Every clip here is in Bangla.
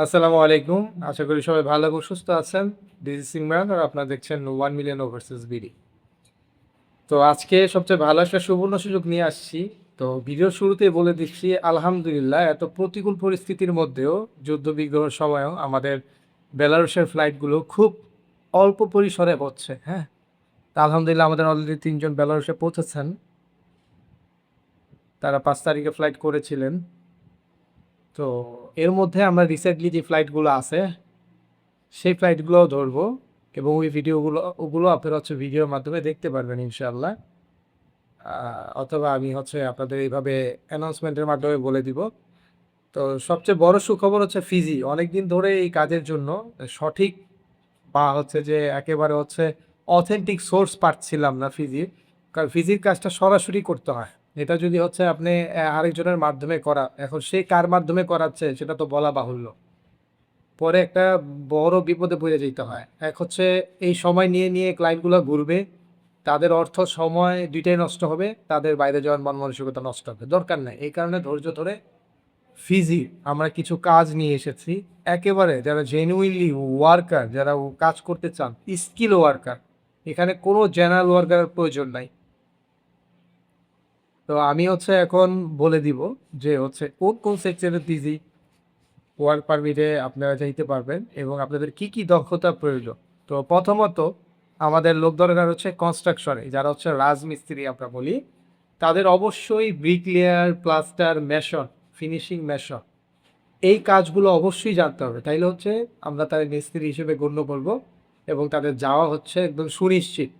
আসসালামু আলাইকুম। আশা করি সবাই ভালো এবং সুস্থ আছেন। দিস ইজ সিমরান আর আপনারা দেখছেন 1 মিলিয়ন ওভারসিজ বিডি। তো আজকে সবচেয়ে ভালো একটা সুবর্ণ সুযোগ নিয়ে আসছি। তো ভিডিওর শুরুতেই বলে দিচ্ছি আলহামদুলিল্লাহ এত প্রতিকূল পরিস্থিতির মধ্যেও যুদ্ধ-বিগ্রহের সময়ও আমাদের বেলারুশের ফ্লাইটগুলো খুব অল্প পরিসরে হচ্ছে, হ্যাঁ? তো আলহামদুলিল্লাহ আমাদের অলরেডি ৩ জন বেলারুশে পৌঁছেছেন। তারা ৫ তারিখে ফ্লাইট করেছিলেন। তো এর মধ্যে আমরা রিসেন্টলি যে ফ্লাইটগুলো আছে সেই ফ্লাইটগুলোও ধরবো এবং ওই ওগুলো আপনারা ভিডিওর মাধ্যমে দেখতে পারবেন ইনশাআল্লাহ। অথবা আমি আপনাদের এইভাবে অ্যানাউন্সমেন্টের মাধ্যমে বলে দিব। তো সবচেয়ে বড় সুখবর হচ্ছে ফিজি। অনেকদিন ধরে এই কাজের জন্য সঠিক বা যে একেবারে অথেন্টিক সোর্স পাচ্ছিলাম না ফিজির। কারণ ফিজির কাজটা সরাসরি করতে হয়। এটা যদি আপনি আরেকজনের মাধ্যমে এখন সে কার মাধ্যমে করাচ্ছে সেটা তো বলা বাহুল্য। পরে একটা বড় বিপদে পড়ে যেতে হয়। এক এই সময় নিয়ে ক্লায়েন্টগুলো ঘুরবে। তাদের অর্থ, সময় ২ টাই নষ্ট হবে। তাদের বাইরে যাওয়ার মন মানসিকতা নষ্ট হবে। দরকার নাই। এই কারণে ধৈর্য ধরে ফিজি আমরা কিছু কাজ নিয়ে এসেছি। একেবারে যারা জেনুইনলি ওয়ার্কার, যারা কাজ করতে চান, স্কিল ওয়ার্কার। এখানে কোনো জেনারেল ওয়ার্কারের প্রয়োজন নাই। তো আমি এখন বলে দিব যে কোন সেক্টরের ফিজি ওয়ার্ক পারমিটে আপনারা যাইতে পারবেন এবং আপনাদের কি দক্ষতা প্রয়োজন। তো প্রথমত আমাদের লোক দরকার কনস্ট্রাকশনে, যারা রাজমিস্ত্রি আমরা বলি। তাদের অবশ্যই bricklayer, plaster, Mason, finishing Mason এই কাজগুলো অবশ্যই জানতে হবে। তাইলে আমরা তাদের মিস্ত্রি হিসেবে গণ্য করব এবং তাদের যাওয়া একদম সুনিশ্চিত।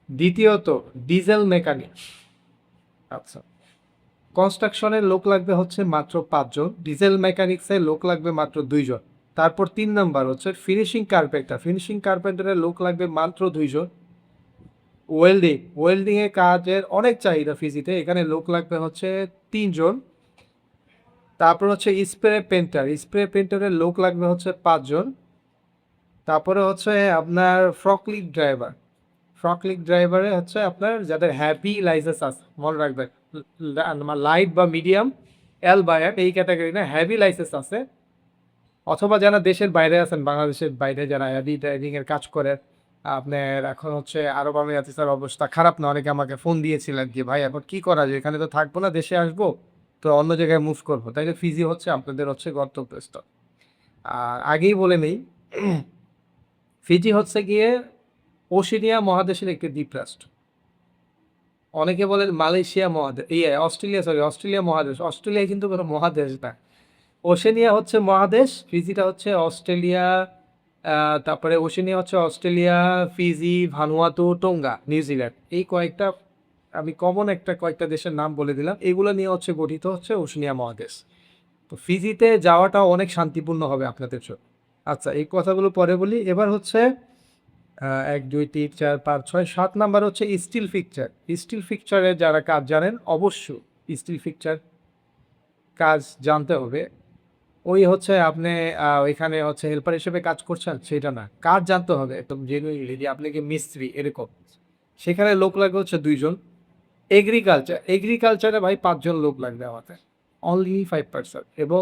দ্বিতীয়ত ডিজেল মেকানিক। আচ্ছা, কনস্ট্রাকশনের লোক লাগবে মাত্র ৫ জন, ডিজেল মেকানিক্সের লোক লাগবে মাত্র ২ জন। তারপর ৩ নাম্বার ফিনিশিং কার্পেন্টার। ফিনিশিং কার্পেন্টারের লোক লাগবে মাত্র ২ জন। ওয়েল্ডিং এর কাজের অনেক চাহিদা ফিজিতে, এখানে লোক লাগবে ৩ জন। তারপর স্প্রে পেন্টারের লোক লাগবে ৫ জন। তারপরে আপনার ফ্রকলিফট ড্রাইভারে আপনার যাদের হ্যাভি লাইসেন্স আছে, মনে রাখবেন লাইট বা মিডিয়াম, এল বা এম এই ক্যাটাগরি না, হ্যাভি লাইসেন্স আছে। অথবা যারা দেশের বাইরে আছেন, বাংলাদেশের বাইরে যারা হ্যাভি ড্রাইভিং এর কাজ করে, আপনার এখন আরব আমিরাতের অবস্থা খারাপ না। অনেকে আমাকে ফোন দিয়েছিলেন যে ভাই এখন কি করা যায়, এখানে তো থাকবো না, দেশে আসবো, তো অন্য জায়গায় মুভ করবো, তাইলে ফিজি আপনাদের গন্তব্যস্থল। আর আগেই বলে নেই, ফিজি গিয়ে ওশেনিয়া মহাদেশের একটি দ্বীপরাষ্ট্র। অনেকে বলেন মালয়েশিয়া মহাদেশ, অস্ট্রেলিয়া মহাদেশ। অস্ট্রেলিয়া কিন্তু কোনো মহাদেশ না। ওশেনিয়া মহাদেশ, ফিজিটা অস্ট্রেলিয়া। তারপরে Oceania Australia, Fiji, Vanuatu, Tonga, New Zealand. এই কয়েকটা আমি কয়েকটা দেশের নাম বলে দিলাম। এগুলো নিয়ে গঠিত ওশেনিয়া মহাদেশ। তো ফিজিতে যাওয়াটা অনেক শান্তিপূর্ণ হবে আপনাদের জন্য। আচ্ছা, এই কথাগুলো পরে বলি। এবার ১, ২, ৩, ৪, ৫, ৬, ৭ নাম্বার স্টিল ফিকচার। স্টিল ফিকচারে যারা কাজ জানেন অবশ্যই স্টিল ফিকচার কাজ জানতে হবে। ওই আপনি ওইখানে হেল্পার হিসেবে কাজ করছেন সেটা না, কাজ জানতে হবে একদম জেনুইনলি যে আপনি কি মিস্ত্রি এরকম। সেখানে লোক লাগবে ২ জন। এগ্রিকালচারে ভাই ৫ জন লোক লাগবে আমাদের, অনলি 5%। এবং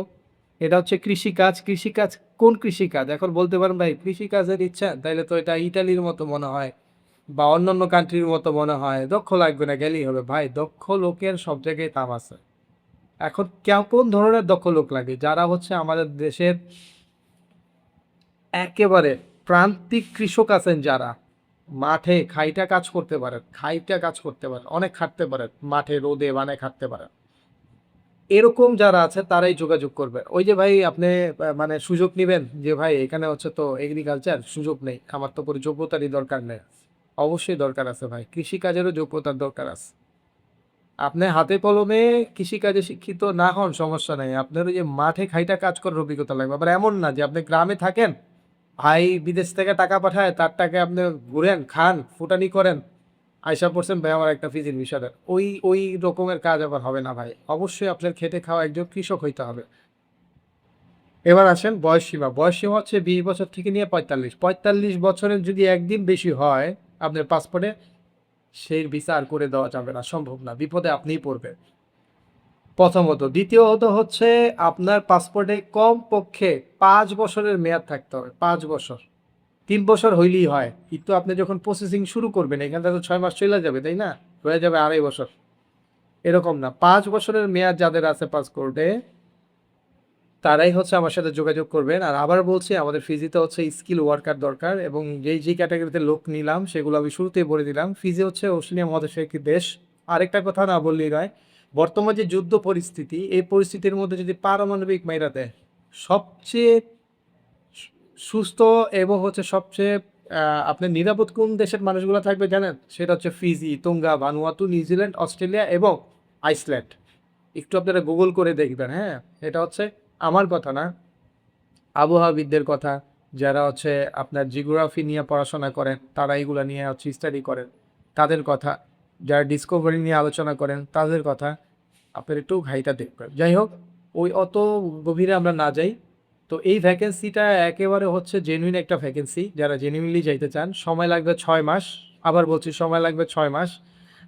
এটা কৃষিকাজ। কোন কৃষিকাজ? এখন বলতে পারেন ভাই কৃষিকাজের ইচ্ছা, তাইলে তো এটা ইতালির মতো মনে হয় বা অন্যান্য কান্ট্রির মতো মনে হয়, দক্ষ লাগবে না, গেলেই হবে। ভাই দক্ষ লোকের সব জায়গায় দাম আছে। এখন কোন ধরনের দক্ষ লোক লাগে? যারা আমাদের দেশের একেবারে প্রান্তিক কৃষক আছেন, যারা মাঠে খাইটা কাজ করতে পারেন, অনেক খাটতে পারেন, মাঠে রোদে বানে খাটতে পারেন, এরকম যারা আছে তারাই যোগাযোগ করবে। ওই যে ভাই আপনি মানে সুযোগ নিবেন যে ভাই এখানে তো এগ্রিকালচার, সুযোগ নেই, আমার তো কোনো যোগ্যতারই দরকার নেই। অবশ্যই দরকার আছে ভাই, কৃষিকাজেরও যোগ্যতার দরকার আছে। আপনি হাতে কলমে কৃষিকাজে শিক্ষিত না হন সমস্যা নাই, আপনার ওই যে মাঠে খাইটা কাজ করার অভিজ্ঞতা লাগবে। আবার এমন না যে আপনি গ্রামে থাকেন, ভাই বিদেশ থেকে টাকা পাঠায়, তার টাকা আপনি ঘুরেন, খান, ফুটানি করেন, আইসা পড়ছেন ভাই আমার একটা ফিজির বিষয়। ওই রকমের কাজ আবার হবে না ভাই। অবশ্যই আপনার খেটে খাওয়া একজন কৃষক হইতে হবে। এবার আসেন বয়সসীমা। বয়সসীমা ২০ বছর থেকে নিয়ে ৪৫। ৪৫ বছরের যদি একদিন বেশি হয় আপনার পাসপোর্টে, সেই ভিসা আর করে দেওয়া যাবে না, সম্ভব না, বিপদে আপনিই পড়বেন। প্রথমত। দ্বিতীয়ত হচ্ছে আপনার পাসপোর্টে কমপক্ষে ৫ বছরের মেয়াদ থাকতে হবে। ৫ বছর। ৩ বছর হইলেই হয়। কিন্তু আপনি যখন প্রসেসিং শুরু করবেন এখান থেকে তো ৬ মাস চইলা যাবে, তাই না? হয়ে যাবে ২.৫ বছর। এরকম না। ৫ বছরের মেয়াদ যাদের আছে পাসপোর্টে তারাই হচ্ছে আমার সাথে যোগাযোগ করবেন। আর আবার বলছি আমাদের ফিজিতে হচ্ছে স্কিল ওয়ার্কার দরকার এবং যে ক্যাটাগরিতে লোক নিলাম সেগুলো আমি শুরুতেই বলে দিলাম। ফিজি হচ্ছে ওশেনিয়া মহাদেশের একটি দেশ। আরেকটা কথা না বললেই নয়। বর্তমান যে যুদ্ধ পরিস্থিতি, এই পরিস্থিতির মধ্যে যদি পারমাণবিক মাইরা দেয়, সবচেয়ে সুস্থ এবং হচ্ছে সবচেয়ে আপনার নিরাপদ কোন দেশের মানুষগুলো থাকবে জানেন? সেটা হচ্ছে ফিজি, তোঙ্গা, ভানুয়াতু, নিউজিল্যান্ড, অস্ট্রেলিয়া এবং আইসল্যান্ড। একটু আপনারা গুগল করে দেখবেন, হ্যাঁ? এটা হচ্ছে আমার কথা না, আবহাওয়াবিদদের কথা, যারা হচ্ছে আপনার জিওগ্রাফি নিয়ে পড়াশোনা করেন, তারা এগুলা নিয়ে হচ্ছে স্টাডি করেন, তাদের কথা। যারা ডিসকভারি নিয়ে আলোচনা করেন, তাদের কথা। আপনার একটু ঘাইটা দেখবেন। যাই হোক, ওই অত গভীরে আমরা না যাই। তো এই ভ্যাকেন্সিটা একেবারে হচ্ছে জেনুইন একটা ভ্যাকেন্সি। যারা জেনুইনলি যাইতে চান, সময় লাগবে ৬ মাস। আবার বলছি সময় লাগবে ৬ মাস।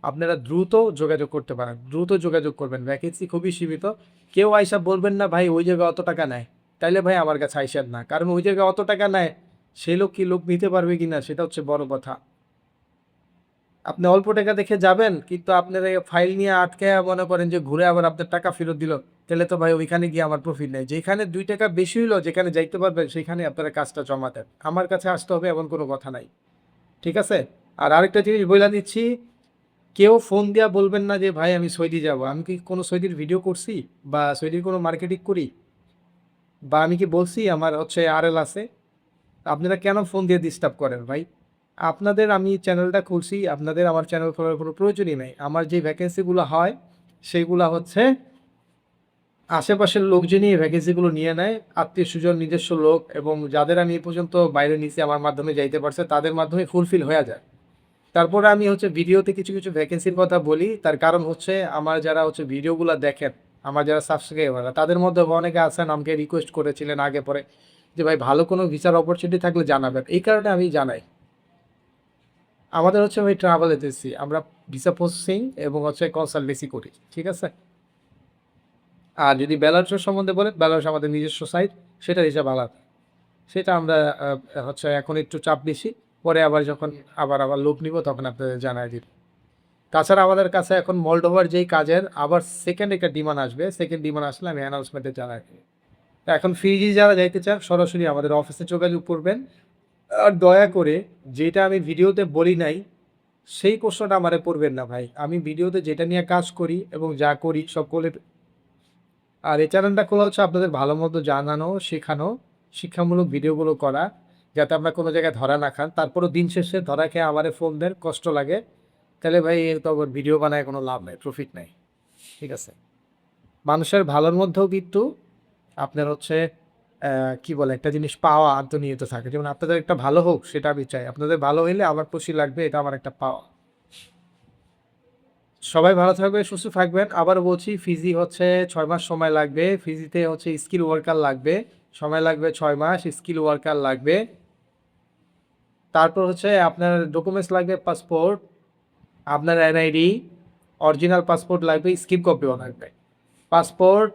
আপনারা দ্রুত যোগাযোগ করতে পারেন। দ্রুত যোগাযোগ করবেন। ভ্যাকেন্সি খুবই সীমিত। কেউ আইসা বলবেন না ভাই ওই জায়গায় অত টাকা নেয়। তাইলে ভাই আমার কাছে আইসেন না। কারণ ওই জায়গায় অত টাকা নেয়, সে লোক কি লোক নিতে পারবে কিনা সেটা হচ্ছে বড় কথা। আপনি অল্প টাকা দেখে যাবেন কিন্তু আপনার এই ফাইল নিয়ে আটকায়া মনে করেন যে ঘুরে আবার আপনার টাকা ফেরত দিল, তাহলে তো ভাই ওইখানে গিয়ে আমার প্রফিট নেই। যেখানে ২ টাকা বেশি হইলো যেখানে যাইতে পারবেন সেখানে আপনারা কাজটা জমা দেন। আমার কাছে আসতে হবে এমন কোনো কথা নাই। ঠিক আছে? আর আরেকটা জিনিস বইলা দিচ্ছি, কেউ ফোন দিয়া বলবেন না যে ভাই আমি সৌদি যাব। আমি কি কোনো সৌদির ভিডিও করছি বা সৌদির কোনো মার্কেটিং করি বা আমি কি বলছি আমার হচ্ছে আরএল আছে? আপনারা কেন ফোন দিয়ে ডিস্টার্ব করেন ভাই? আপনাদের আমি চ্যানেলটা খুলছি, আপনাদের আমার চ্যানেল খোলার কোনো প্রয়োজনই নাই। আমার যে ভ্যাকেন্সিগুলো হয়, সেগুলা হচ্ছে আশেপাশের লোকজনই এই ভ্যাকেন্সিগুলো নিয়ে নেয়। আত্মীয়স্বজন, নিজস্ব লোক এবং যাদের আমি এ পর্যন্ত বাইরে নিছি আমার মাধ্যমে যাইতে পারছে, তাদের মাধ্যমে ফুলফিল হয়ে যায়। তারপরে আমি হচ্ছে ভিডিওতে কিছু ভ্যাকেন্সির কথা বলি। তার কারণ হচ্ছে আমার যারা হচ্ছে ভিডিওগুলা দেখেন, আমার যারা সাবস্ক্রাইবাররা, তাদের মধ্যে অনেকে আছেন আমাকে রিকোয়েস্ট করেছিলেন আগে পরে যে, "ভাই ভালো কোনো ভিসার অপরচুনিটি থাকলে জানাবেন।" এই কারণে আমি জানাই। আমাদের হচ্ছে ভাই ট্রাভেল এজেন্সি। আমরা ভিসা প্রসেসিং এবং হচ্ছে কনসালটেন্সি করি। ঠিক আছে? আর যদি বেলারুস সম্বন্ধে বলেন, বেলারুস আমাদের নিজস্ব সাইট, সেটার হিসাব আলাদা। সেটা আমরা হচ্ছে এখন একটু চাপ বেশি। পরে আবার যখন আবার লোক নিব তখন আপনাদের জানায় দিব। তাছাড়া আমাদের কাছে এখন মলডোভার যেই কাজের আবার সেকেন্ড একটা ডিমান্ড আসবে। সেকেন্ড ডিমান্ড আসলে আমি অ্যানাউন্সমেন্টে জানাই দিব। তো এখন ফিজি যারা যাইতে চান সরাসরি আমাদের অফিসে যোগাযোগ করবেন। আর দয়া করে যেটা আমি ভিডিওতে বলি নাই সেই প্রশ্নটা আমারে করবেন না ভাই। আমি ভিডিওতে যেটা নিয়ে কাজ করি এবং যা করি সকলের আর এই চ্যানেলটা খোলা হচ্ছে আপনাদের ভালো মতো জানানো, শেখানো, শিক্ষামূলক ভিডিওগুলো করা, যাতে আপনারা কোনো জায়গায় ধরা না খান। তারপরেও দিন শেষে ধরা খেয়ে আমারে ফোন দেন, কষ্ট লাগে। তাহলে ভাই এ তো আবার ভিডিও বানায় কোনো লাভ নাই, প্রফিট নাই। ঠিক আছে? মানুষের ভালোর মধ্যেও কিন্তু আপনার হচ্ছে কি বলে একটা জিনিস পাওয়া আন্তর্নিহিত থাকে। যেমন আপনাদের একটা ভালো হোক সেটা আমি চাই। আপনাদের ভালো হইলে আমার খুশি লাগবে, এটা আমার একটা পাওয়া। সবাই ভালো থাকবেন, সুস্থ থাকবেন। আবারও বলছি ফিজি হচ্ছে ৬ মাস সময় লাগবে। ফিজিতে হচ্ছে স্কিল ওয়ার্কার লাগবে। সময় লাগবে ৬ মাস, স্কিল ওয়ার্কার লাগবে। তারপর হচ্ছে আপনার ডকুমেন্টস লাগবে পাসপোর্ট, আপনার এনআইডি, অরিজিনাল পাসপোর্ট লাগবে, স্কিপ কপিও লাগবে। পাসপোর্ট,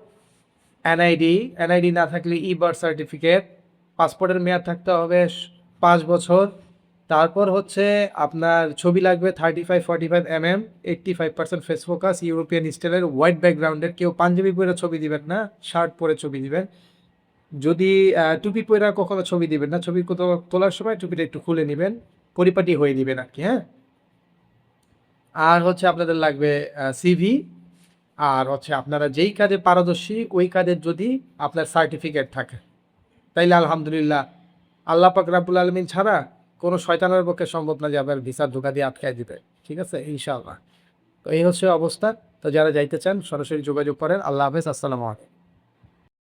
এনআইডি না থাকলে বার্থ সার্টিফিকেট, পাসপোর্টের মেয়াদ থাকতে হবে ৫ বছর। তারপর হচ্ছে আপনার ছবি লাগবে 35-45 85% ফেস ফোকাস, ইউরোপিয়ান স্টাইলের, হোয়াইট ব্যাকগ্রাউন্ডের। কেউ পাঞ্জাবি পরে ছবি দিবেন না, শার্ট পরে ছবি দিবেন। যদি টুপি পরে কখনো ছবি দিবেন না, ছবি তোলার সময় টুপিটা একটু খুলে নেবেন, পরিপাটি হয়ে দিবেন আর কি, হ্যাঁ? আর হচ্ছে আপনাদের লাগবে সিভি, আর হচ্ছে আপনারা যেই কাজে পারদর্শী ওই কাজের যদি আপনার সার্টিফিকেট থাকে, তাইলে আলহামদুলিল্লাহ আল্লাহ পাক রাব্বুল আলামিন ছাড়া কোনো শয়তানের পক্ষে সম্ভব না যে আপনার ভিসার ধোঁকা দিয়ে আটকায় দিবে। ঠিক আছে? ইনশাআল্লাহ। তো এই হচ্ছে অবস্থা। তো যারা যাইতে চান সরাসরি যোগাযোগ করেন। আল্লাহ হাফেজ। আসসালামু আলাইকুম।